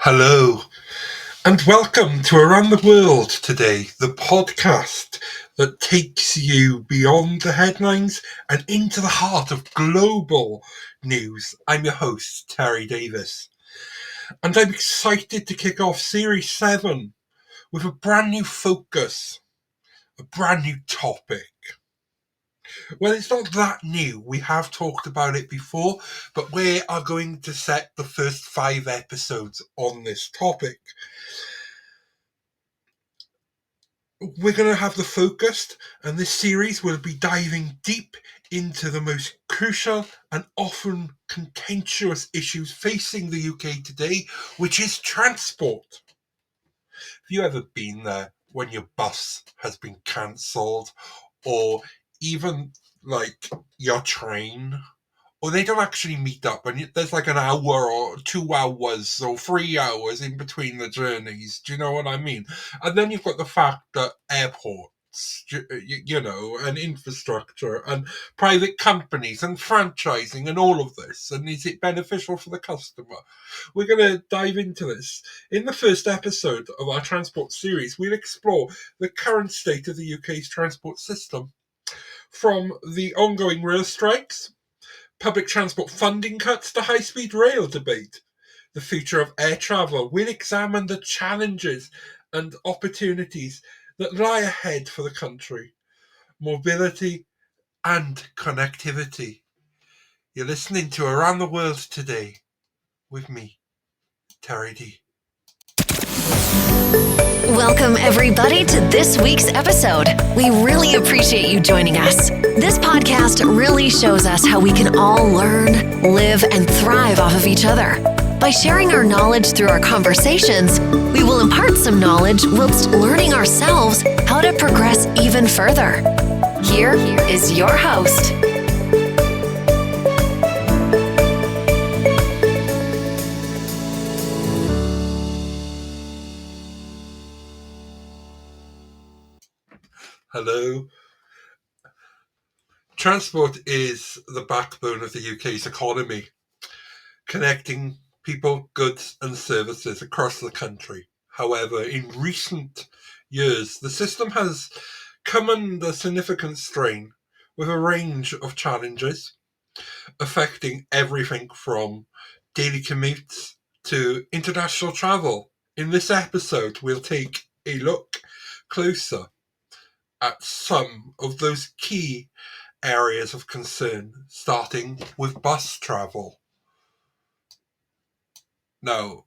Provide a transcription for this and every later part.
Hello, and welcome to Around the World Today, the podcast that takes you beyond the headlines and into the heart of global news. I'm your host, Terry Davis, and I'm excited to kick off Series 7 with a brand new focus, a brand new topic. Well, it's not that new. We have talked about it before, but we are going to set the first 5 episodes on this topic. We're going to have the focus, and this series will be diving deep into the most crucial and often contentious issues facing the UK today, which is transport. Have you ever been there when your bus has been cancelled, or even like your train? Or they don't actually meet up, and there's like an hour or 2 hours or 3 hours in between the journeys. Do you know what I mean? And then you've got the fact that airports, and infrastructure and private companies and franchising and all of this. And is it beneficial for the customer? We're going to dive into this. In the first episode of our transport series, we'll explore the current state of the UK's transport system. From the ongoing rail strikes, public transport funding cuts, to high-speed rail debate, the future of air travel. We'll examine the challenges and opportunities that lie ahead for the country, mobility and connectivity. You're listening to Around the World Today with me, Terry D. Welcome, everybody, to this week's episode. We really appreciate you joining us. This podcast really shows us how we can all learn, live, and thrive off of each other. By sharing our knowledge through our conversations, we will impart some knowledge whilst learning ourselves how to progress even further. Here is your host. Hello. Transport is the backbone of the UK's economy, connecting people, goods and services across the country. However, in recent years, the system has come under significant strain with a range of challenges affecting everything from daily commutes to international travel. In this episode, we'll take a look closer at some of those key areas of concern, starting with bus travel. Now,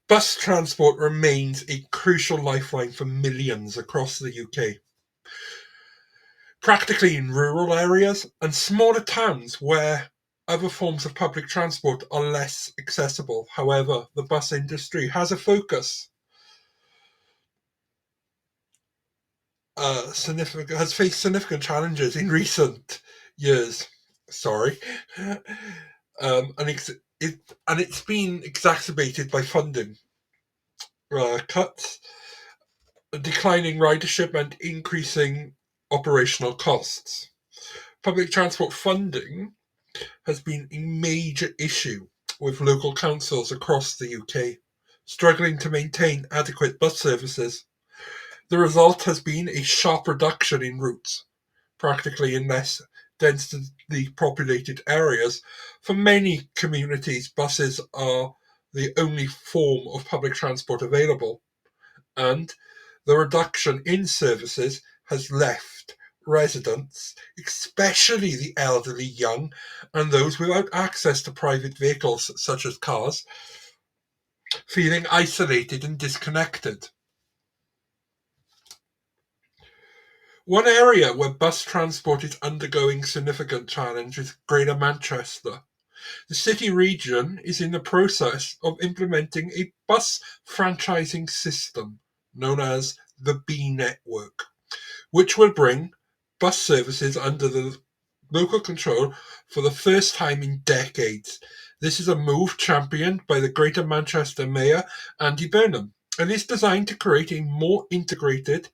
bus transport remains a crucial lifeline for millions across the UK, practically in rural areas and smaller towns where other forms of public transport are less accessible. However, the bus industry has a focus, has faced significant challenges in recent years. And it's been exacerbated by funding cuts, declining ridership, and increasing operational costs. Public transport funding has been a major issue, with local councils across the UK struggling to maintain adequate bus services. The result has been a sharp reduction in routes, practically in less densely populated areas. For many communities, buses are the only form of public transport available, and the reduction in services has left residents, especially the elderly, young, and those without access to private vehicles such as cars, feeling isolated and disconnected. One area where bus transport is undergoing significant challenge is Greater Manchester. The city region is in the process of implementing a bus franchising system known as the B network, which will bring bus services under the local control for the first time in decades. This is a move championed by the Greater Manchester Mayor, Andy Burnham, and is designed to create a more integrated,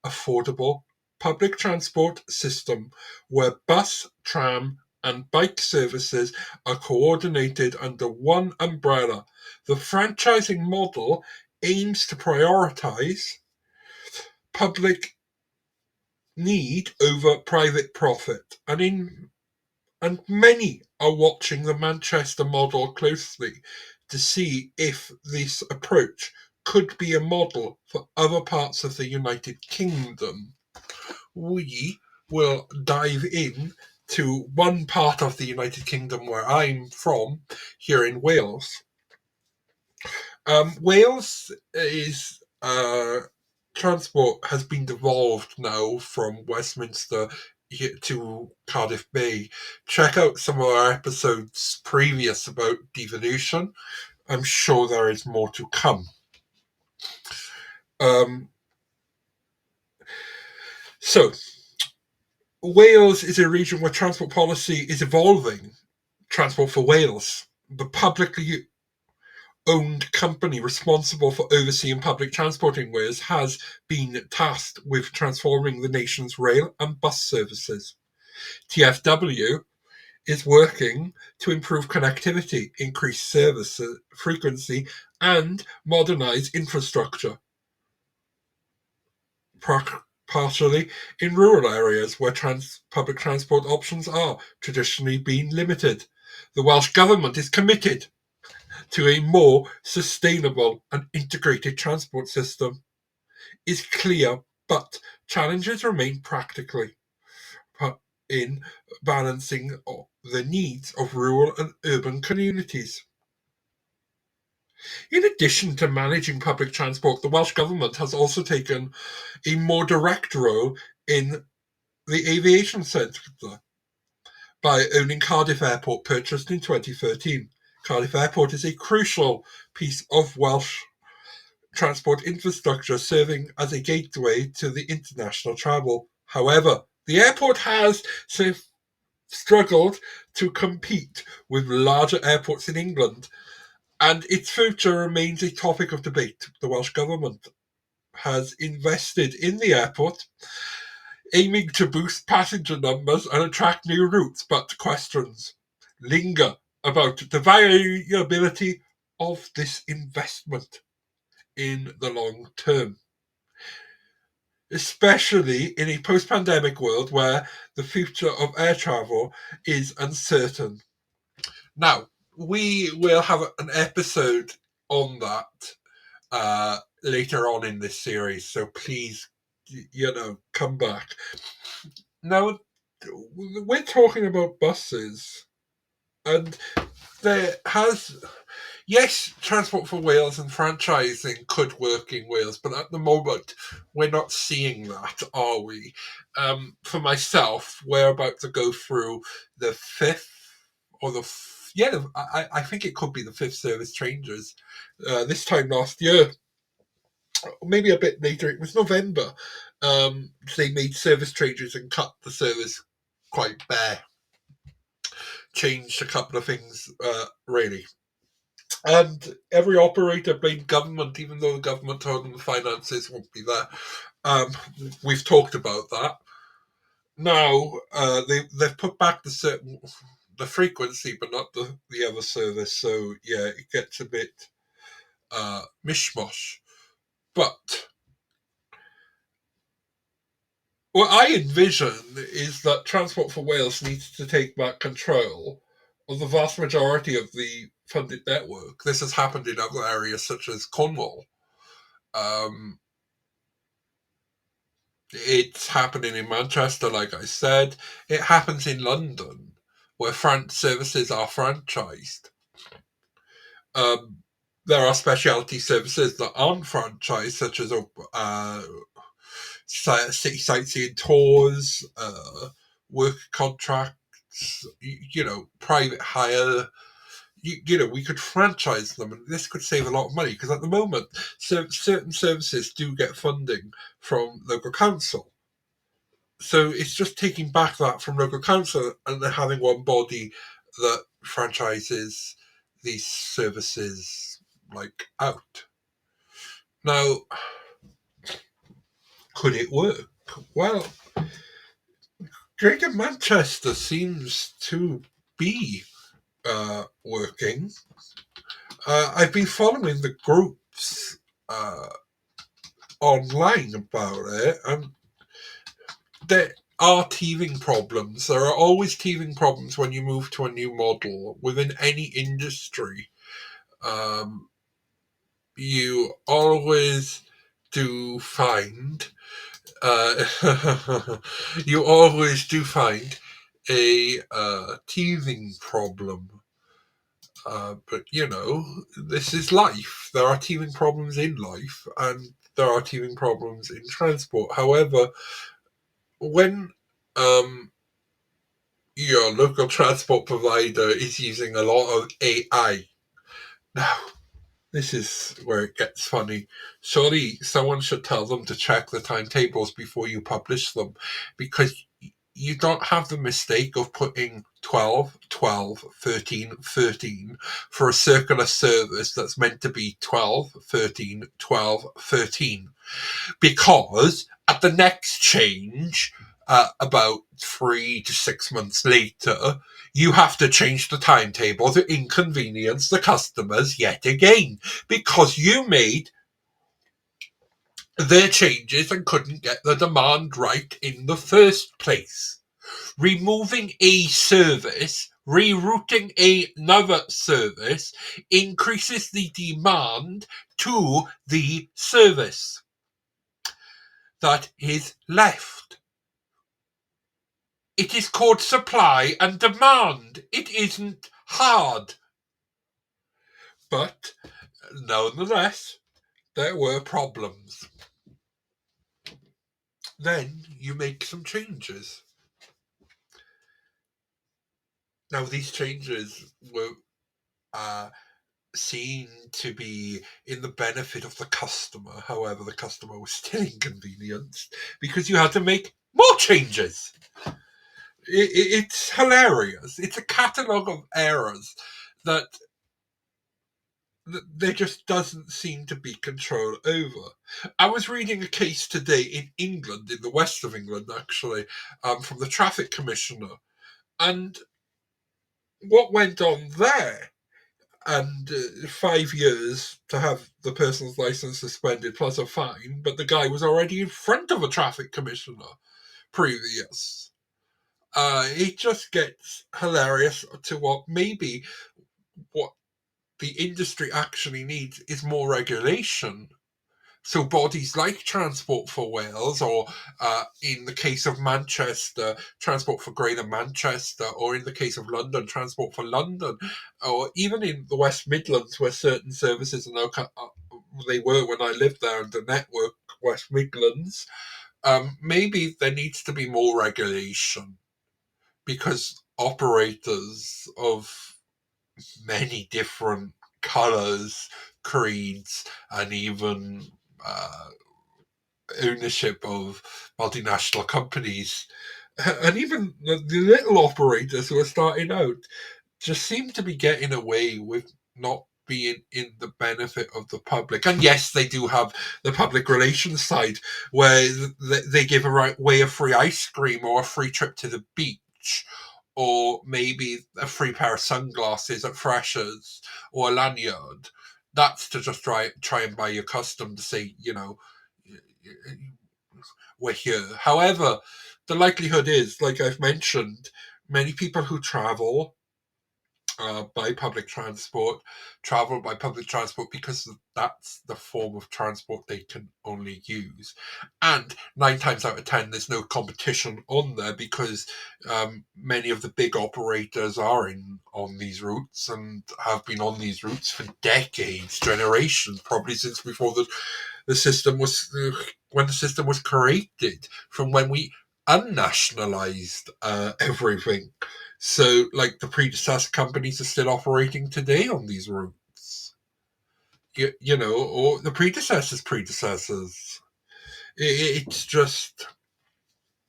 affordable public transport system where bus, tram, and bike services are coordinated under one umbrella. The franchising model aims to prioritize public need over private profit, and many are watching the Manchester model closely to see if this approach could be a model for other parts of the United Kingdom. We will dive in to one part of the United Kingdom where I'm from, here in Wales. Wales is transport has been devolved now from Westminster to Cardiff Bay. Check out some of our episodes previous about devolution. I'm sure there is more to come. So, Wales is a region where transport policy is evolving. Transport for Wales, the publicly owned company responsible for overseeing public transport in Wales, has been tasked with transforming the nation's rail and bus services. TfW is working to improve connectivity, increase service frequency, and modernise infrastructure, partially in rural areas where public transport options are traditionally being limited. The Welsh Government is committed to a more sustainable and integrated transport system. Is clear, but challenges remain practically in balancing the needs of rural and urban communities. In addition to managing public transport, the Welsh Government has also taken a more direct role in the aviation sector by owning Cardiff Airport, purchased in 2013. Cardiff Airport is a crucial piece of Welsh transport infrastructure, serving as a gateway to the international travel. However, the airport has struggled to compete with larger airports in England, and its future remains a topic of debate. The Welsh Government has invested in the airport, aiming to boost passenger numbers and attract new routes, but questions linger about the viability of this investment in the long term, especially in a post pandemic world where the future of air travel is uncertain. Now, we will have an episode on that later on in this series, so please, come back. Now, we're talking about buses, and there has, yes, Transport for Wales and franchising could work in Wales, but at the moment, we're not seeing that, are we? For myself, we're about to go through the fifth, or I think it could be the fifth service changes. This time last year, maybe a bit later, it was November. They made service changes and cut the service quite bare. Changed a couple of things, really. And every operator blamed government, even though the government told them the finances won't be there. We've talked about that. Now they've put back the frequency, but not the other service. So yeah, it gets a bit mishmash. But what I envision is that Transport for Wales needs to take back control of the vast majority of the funded network. This has happened in other areas such as Cornwall. It's happening in Manchester, like I said. It happens in London, where services are franchised. There are specialty services that aren't franchised, such as city sightseeing tours, work contracts, private hire. We could franchise them, and this could save a lot of money, because at the moment, certain services do get funding from local council. So it's just taking back that from local council and then having one body that franchises these services out. Now, could it work? Well, Greater Manchester seems to be working. I've been following the groups online about it, and there are teething problems. There are always teething problems when you move to a new model within any industry. You always do find you always do find a teething problem. But this is life. There are teething problems in life, and there are teething problems in transport. However, when your local transport provider is using a lot of AI, now this is where it gets funny. Surely someone should tell them to check the timetables before you publish them, because you don't have the mistake of putting 12, 12, 13, 13 for a circular service that's meant to be 12, 13, 12, 13. Because at the next change, about 3 to 6 months later, you have to change the timetable to inconvenience the customers yet again, because you made their changes and couldn't get the demand right in the first place. Removing a service, rerouting another service, increases the demand to the service that is left. It is called supply and demand. It isn't hard. But nonetheless, there were problems. Then you make some changes. Now, these changes were seen to be in the benefit of the customer. However, the customer was still inconvenienced because you had to make more changes. It's hilarious. It's a catalogue of errors that there just doesn't seem to be control over. I was reading a case today in England, in the west of England actually, from the traffic commissioner, and what went on there, and 5 years to have the person's license suspended plus a fine, but the guy was already in front of a traffic commissioner previous. It just gets hilarious to what the industry actually needs is more regulation. So bodies like Transport for Wales, or in the case of Manchester, Transport for Greater Manchester, or in the case of London, Transport for London, or even in the West Midlands, where certain services are now, they were when I lived there, under Network West Midlands, maybe there needs to be more regulation, because operators of many different colours, creeds, and even ownership of multinational companies, and even the little operators who are starting out, just seem to be getting away with not being in the benefit of the public. And yes, they do have the public relations side, where they give away a free ice cream or a free trip to the beach, or maybe a free pair of sunglasses at Freshers, or a lanyard. That's to just try and buy your custom, to say, we're here. However, the likelihood is, like I've mentioned, many people who travel by public transport travel by public transport because that's the form of transport they can only use. And 9 times out of 10, there's no competition on there, because many of the big operators are on these routes and have been on these routes for decades, generations, probably since before the system was when the system was created, from when we unnationalized everything. So, like, the predecessor companies are still operating today on these routes, or the predecessors. It's just,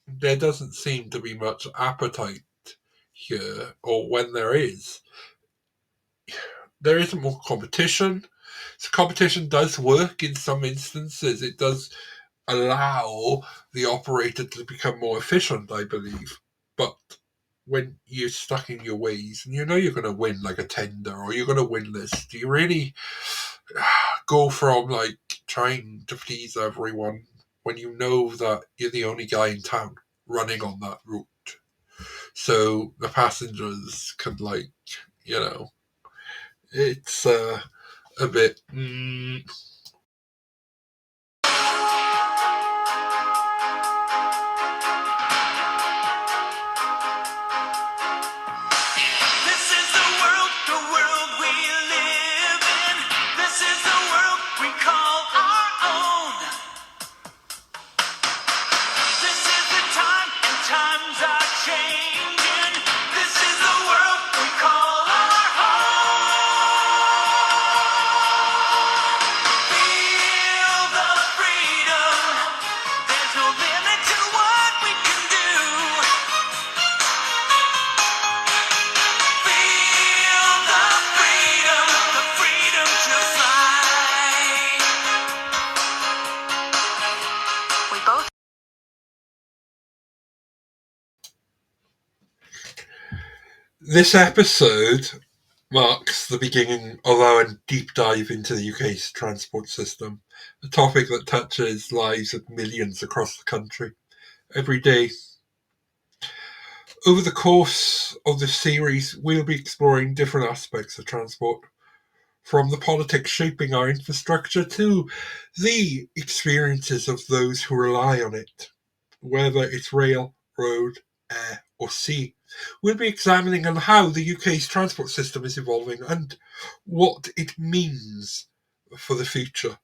there doesn't seem to be much appetite here, or when there is, there isn't more competition. So competition does work in some instances. It does allow the operator to become more efficient, I believe. But when you're stuck in your ways and you know you're going to win like a tender or you're going to win this, do you really go from like trying to please everyone when you know that you're the only guy in town running on that route? So the passengers can it's a bit. This is the world we live in. This is the world we call our own. This is the time, and times are changing. This is the world we call our home. Feel the freedom. There's no limit to what we can do. Feel the freedom to fly. We both. This episode marks the beginning of our deep dive into the UK's transport system, a topic that touches lives of millions across the country every day. Over the course of this series, we'll be exploring different aspects of transport, from the politics shaping our infrastructure to the experiences of those who rely on it, whether it's rail, road, air, or sea. We'll be examining on how the UK's transport system is evolving and what it means for the future.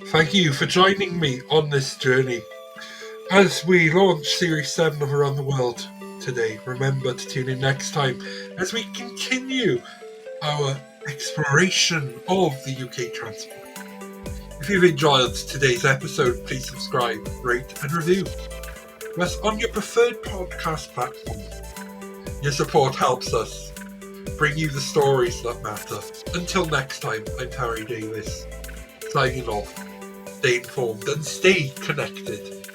Thank you for joining me on this journey as we launch Series 7 of Around the World today. Remember to tune in next time as we continue our exploration of the UK transport. If you've enjoyed today's episode, please subscribe, rate and review us on your preferred podcast platform. Your support helps us bring you the stories that matter. Until next time, I'm Harry Davis, signing off. Stay informed and stay connected.